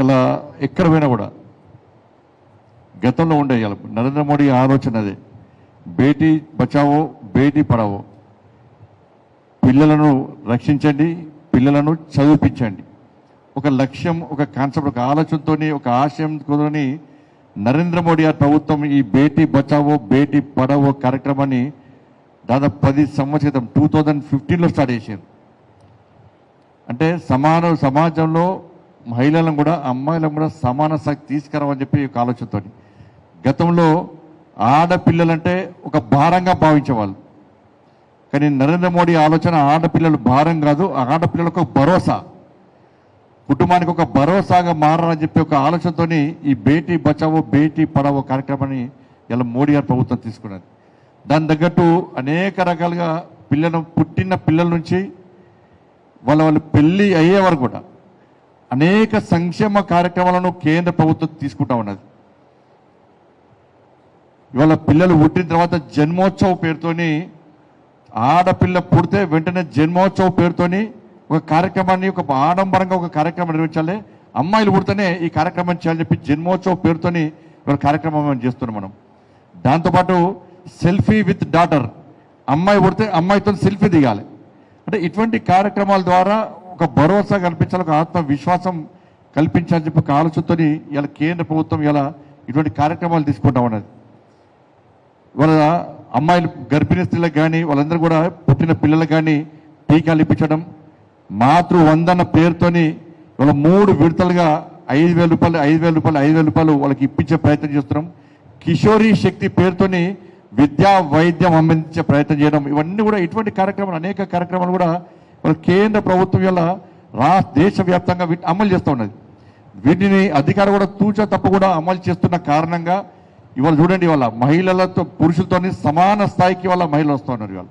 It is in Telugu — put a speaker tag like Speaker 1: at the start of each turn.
Speaker 1: ఇలా ఎక్కడ పోయినా కూడా గతంలో ఉండే ఇలా నరేంద్ర మోడీ ఆలోచన అదే, బేటీ బచావో బేటీ పడావో, పిల్లలను రక్షించండి, పిల్లలను చదివించండి. ఒక లక్ష్యం, ఒక కాన్సెప్ట్, ఒక ఆలోచనతో, ఒక ఆశయంతో నరేంద్ర మోడీ గారి ప్రభుత్వం ఈ బేటీ బచావో బేటీ పడావో కార్యక్రమాన్ని దాదాపు 10 సంవత్సరం 2015లో స్టార్ట్ చేశారు. అంటే సమాజంలో మహిళలను కూడా అమ్మాయిలను కూడా సమాన స్థాయికి తీసుకురావని చెప్పి ఒక ఆలోచనతో. గతంలో ఆడపిల్లలంటే ఒక భారంగా భావించేవాళ్ళు, కానీ నరేంద్ర మోడీ ఆలోచన ఆడపిల్లలు భారం కాదు, ఆడపిల్లలకు ఒక భరోసా, కుటుంబానికి ఒక భరోసాగా మారాలని చెప్పి ఒక ఆలోచనతో ఈ బేటీ బచావో బేటీ పడావో కార్యక్రమాన్ని ఇలా మోడీ గారి ప్రభుత్వం తీసుకున్నది. దాని తగ్గట్టు అనేక రకాలుగా పుట్టిన పిల్లల నుంచి వాళ్ళ పెళ్ళి అయ్యే వరకు కూడా అనేక సంక్షేమ కార్యక్రమాలను కేంద్ర ప్రభుత్వం తీసుకుంటా ఉన్నది. ఇవాళ పిల్లలు పుట్టిన తర్వాత జన్మోత్సవ పేరుతోని, ఆడపిల్ల పుడితే వెంటనే జన్మోత్సవ పేరుతోని ఒక కార్యక్రమాన్ని, ఒక ఆడంబరంగా ఒక కార్యక్రమం నిర్వహించాలి, అమ్మాయిలు పుడితేనే ఈ కార్యక్రమం చేయాలని చెప్పి జన్మోత్సవ పేరుతోని ఇవాళ కార్యక్రమం చేస్తున్నాం మనం. దాంతోపాటు సెల్ఫీ విత్ డాటర్, అమ్మాయి పుడితే అమ్మాయితో సెల్ఫీ దిగాలి. అంటే ఇటువంటి కార్యక్రమాల ద్వారా ఒక భరోసా కల్పించాలి, ఒక ఆత్మవిశ్వాసం కల్పించాలని చెప్పి ఒక ఆలోచనతో ఇలా కేంద్ర ప్రభుత్వం ఇలా ఇటువంటి కార్యక్రమాలు తీసుకుంటా ఉన్నది. వాళ్ళ అమ్మాయిలు గర్భిణీ స్త్రీలకు కానీ వాళ్ళందరూ కూడా పుట్టిన పిల్లలకు కానీ టీకాలు ఇప్పించడం, మాతృవందన పేరుతోని వాళ్ళ 3 విడతలుగా 5,000 రూపాయలు 5,000 రూపాయలు 5,000 రూపాయలు వాళ్ళకి ఇప్పించే ప్రయత్నం చేస్తున్నాం. కిషోరీ శక్తి పేరుతోని విద్యా వైద్యం అందించే ప్రయత్నం చేయడం, ఇవన్నీ కూడా ఇటువంటి కార్యక్రమాలు, అనేక కార్యక్రమాలు కూడా వాళ్ళ కేంద్ర ప్రభుత్వం వల్ల దేశవ్యాప్తంగా అమలు చేస్తూ ఉన్నది. వీటిని అధికారులు కూడా తూచా తప్ప కూడా అమలు చేస్తున్న కారణంగా ఇవాళ చూడండి, ఇవాళ మహిళలతో పురుషులతో సమాన స్థాయికి వాళ్ళ మహిళలు వస్తూ ఉన్నారు ఇవాళ.